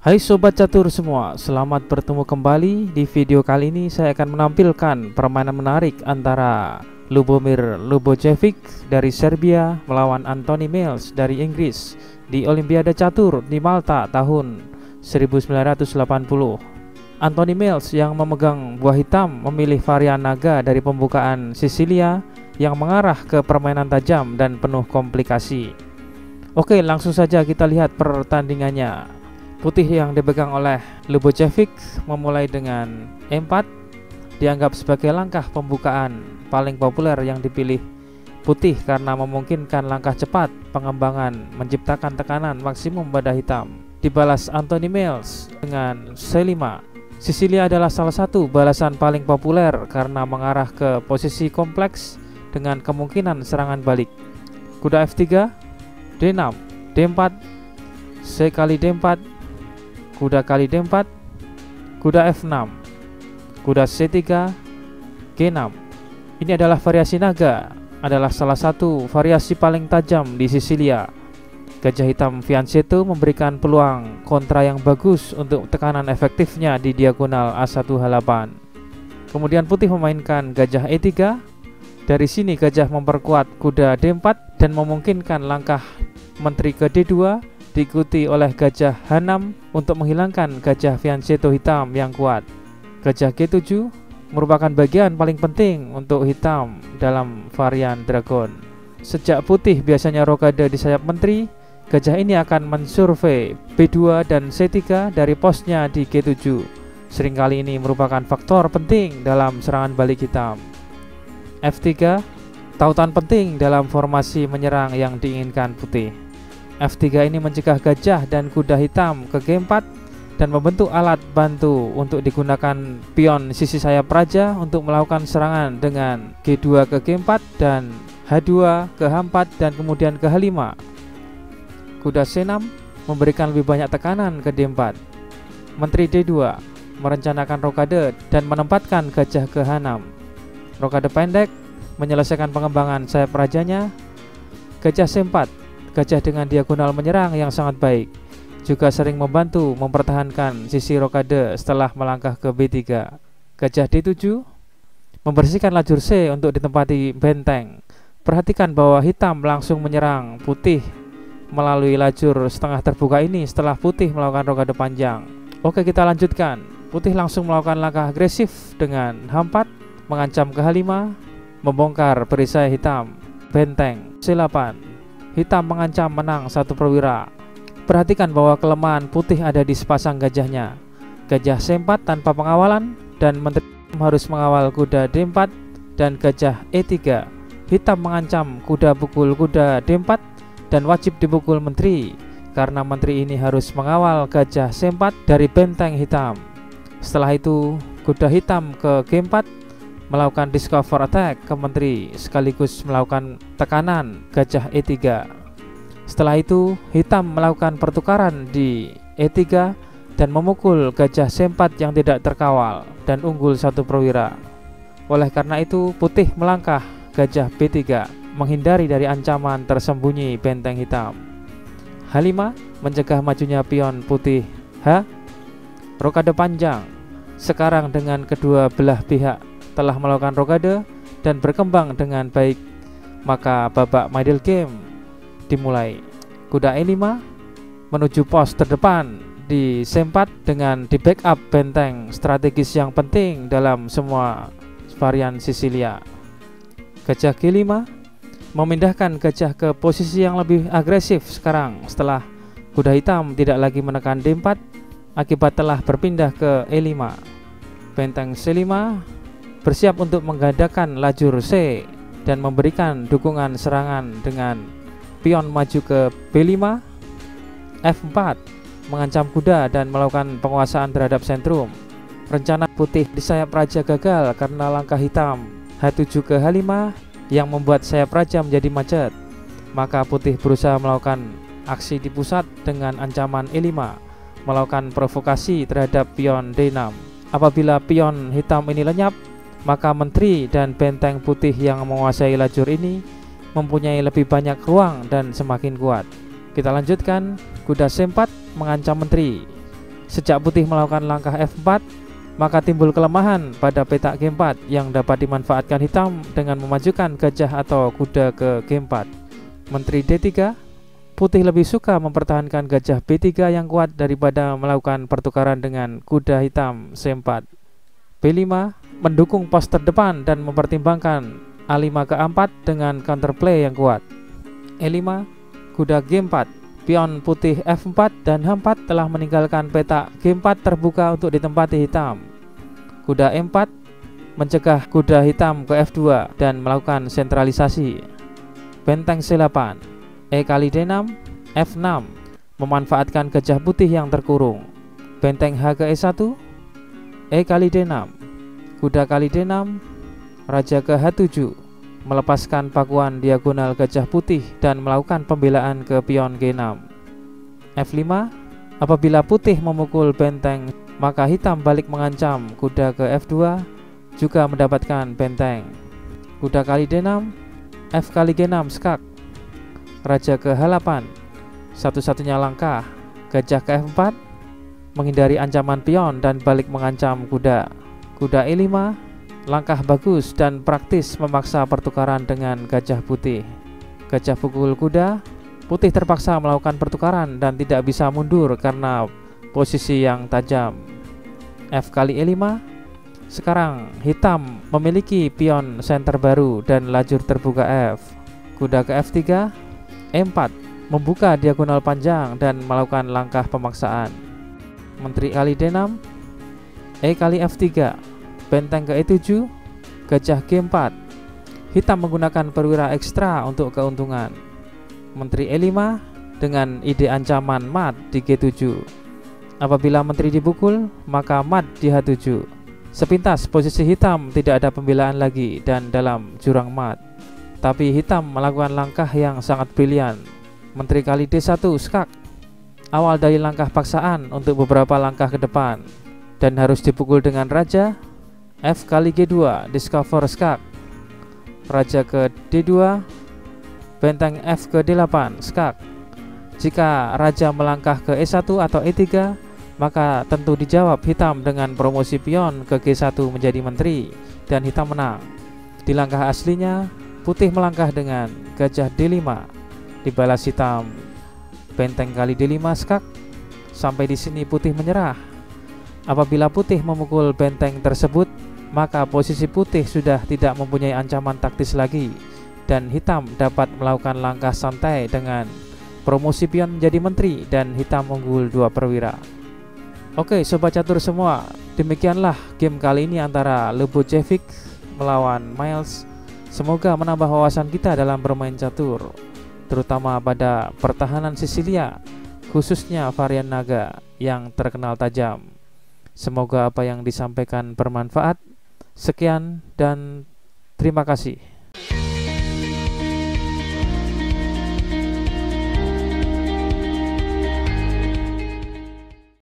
Hai sobat catur semua, selamat bertemu kembali. Di video kali ini saya akan menampilkan permainan menarik antara Lubomir Lubojevic dari Serbia melawan Anthony Mills dari Inggris di Olimpiade Catur di Malta tahun 1980. Anthony Mills yang memegang buah hitam memilih varian naga dari pembukaan Sisilia yang mengarah ke permainan tajam dan penuh komplikasi. Oke, langsung saja kita lihat pertandingannya. Putih yang dipegang oleh Lubojevic memulai dengan E4, dianggap sebagai langkah pembukaan paling populer yang dipilih putih karena memungkinkan langkah cepat pengembangan menciptakan tekanan maksimum pada hitam. Dibalas Anthony Mills dengan C5. Sisilia adalah salah satu balasan paling populer karena mengarah ke posisi kompleks dengan kemungkinan serangan balik. Kuda F3, D6, D4, C kali D4, kuda kali D4, kuda F6, kuda C3, G6. Ini adalah variasi naga, adalah salah satu variasi paling tajam di Sisilia. Gajah hitam Fianchetto memberikan peluang kontra yang bagus untuk tekanan efektifnya di diagonal A1 H8. Kemudian putih memainkan gajah E3. Dari sini gajah memperkuat kuda D4 dan memungkinkan langkah menteri ke D2 diikuti oleh gajah H6 untuk menghilangkan gajah Fianchetto hitam yang kuat. Gajah G7 merupakan bagian paling penting untuk hitam dalam varian dragon. Sejak putih biasanya rokade di sayap menteri, gajah ini akan mensurvei B2 dan C3 dari posnya di G7. Seringkali ini merupakan faktor penting dalam serangan balik hitam. F3, tautan penting dalam formasi menyerang yang diinginkan putih. F3 ini mencegah gajah dan kuda hitam ke G4 dan membentuk alat bantu untuk digunakan pion sisi sayap raja untuk melakukan serangan dengan G2 ke G4 dan H2 ke H4 dan kemudian ke H5. Kuda C6 memberikan lebih banyak tekanan ke D4. Menteri D2 merencanakan rokade dan menempatkan gajah ke H6. Rokade pendek menyelesaikan pengembangan sayap rajanya. Gajah C4, gajah dengan diagonal menyerang yang sangat baik, juga sering membantu mempertahankan sisi rokade setelah melangkah ke B3. Gajah D7 membersihkan lajur C untuk ditempati benteng. Perhatikan bahwa hitam langsung menyerang putih melalui lajur setengah terbuka ini setelah putih melakukan rokade panjang. Oke, kita lanjutkan. Putih langsung melakukan langkah agresif dengan H4 mengancam ke H5, membongkar perisai hitam. Benteng C8, hitam mengancam menang satu perwira. Perhatikan bahwa kelemahan putih ada di sepasang gajahnya. Gajah C4 tanpa pengawalan dan menteri harus mengawal kuda D4 dan gajah E3. Hitam mengancam kuda pukul kuda D4 dan wajib dipukul menteri karena menteri ini harus mengawal gajah C4 dari benteng hitam. Setelah itu kuda hitam ke G4 melakukan discover attack ke menteri sekaligus melakukan tekanan gajah E3. Setelah itu hitam melakukan pertukaran di E3 dan memukul gajah C4 yang tidak terkawal dan unggul satu perwira. Oleh karena itu putih melangkah gajah B3 menghindari dari ancaman tersembunyi benteng hitam. H5 mencegah majunya pion putih H. Rokade panjang. Sekarang dengan kedua belah pihak telah melakukan rokade dan berkembang dengan baik, maka babak middle game dimulai. Kuda E5 menuju pos terdepan di C4 dengan di backup benteng strategis yang penting dalam semua varian Sisilia. Gajah G5 memindahkan gajah ke posisi yang lebih agresif sekarang setelah kuda hitam tidak lagi menekan D4 akibat telah berpindah ke E5. Benteng C5 bersiap untuk menggandakan lajur C dan memberikan dukungan serangan dengan pion maju ke B5. F4 mengancam kuda dan melakukan penguasaan terhadap sentrum. Rencana putih di sayap raja gagal karena langkah hitam H7 ke H5 yang membuat sayap raja menjadi macet. Maka putih berusaha melakukan aksi di pusat dengan ancaman E5, melakukan provokasi terhadap pion D6. Apabila pion hitam ini lenyap, maka menteri dan benteng putih yang menguasai lajur ini mempunyai lebih banyak ruang dan semakin kuat. Kita lanjutkan. Kuda C4 mengancam menteri. Sejak putih melakukan langkah F4, maka timbul kelemahan pada petak G4 yang dapat dimanfaatkan hitam dengan memajukan gajah atau kuda ke G4. Menteri D3, putih lebih suka mempertahankan gajah B3 yang kuat daripada melakukan pertukaran dengan kuda hitam C4. B5, mendukung pos terdepan dan mempertimbangkan A5 ke A4 dengan counterplay yang kuat. E5, kuda G4, pion putih F4 dan H4 telah meninggalkan petak G4 terbuka untuk ditempati hitam. Kuda E4 mencegah kuda hitam ke F2 dan melakukan sentralisasi. Benteng C8, E kali D6, F6 memanfaatkan gajah putih yang terkurung. Benteng H ke E1, E kali D6, kuda kali D6, raja ke H7 melepaskan pakuan diagonal gajah putih dan melakukan pembelaan ke pion G6. F5, apabila putih memukul benteng, maka hitam balik mengancam kuda ke F2 juga mendapatkan benteng. Kuda kali D6, F kali G6 skak. Raja ke H8, satu-satunya langkah. Gajah ke F4 menghindari ancaman pion dan balik mengancam kuda. Kuda E5, langkah bagus dan praktis memaksa pertukaran dengan gajah putih. Gajah pukul kuda, putih terpaksa melakukan pertukaran dan tidak bisa mundur karena posisi yang tajam. F kali E5, sekarang hitam memiliki pion center baru dan lajur terbuka F. Kuda ke F3, E4 membuka diagonal panjang dan melakukan langkah pemaksaan. Menteri kali D6, E kali F3, benteng ke E7, gajah G4. Hitam menggunakan perwira ekstra untuk keuntungan. Menteri E5 dengan ide ancaman mat di G7. Apabila menteri dipukul, maka mat di H7. Sepintas posisi hitam tidak ada pembelaan lagi dan dalam jurang mat. Tapi hitam melakukan langkah yang sangat brilian. Menteri kali D1 skak. Awal dari langkah paksaan untuk beberapa langkah ke depan dan harus dipukul dengan raja. F kali G2 discover skak. Raja ke D2, benteng F ke D8 skak. Jika raja melangkah ke E1 atau E3, maka tentu dijawab hitam dengan promosi pion ke G1 menjadi menteri dan hitam menang. Di langkah aslinya, putih melangkah dengan gajah D5, dibalas hitam benteng kali D5 skak. Sampai di sini putih menyerah. Apabila putih memukul benteng tersebut, maka posisi putih sudah tidak mempunyai ancaman taktis lagi dan hitam dapat melakukan langkah santai dengan promosi pion menjadi menteri dan hitam unggul 2 perwira. Oke sobat catur semua, demikianlah game kali ini antara Lubojevic melawan Miles. Semoga menambah wawasan kita dalam bermain catur, terutama pada pertahanan Sisilia, khususnya varian naga yang terkenal tajam. Semoga apa yang disampaikan bermanfaat. Sekian dan terima kasih.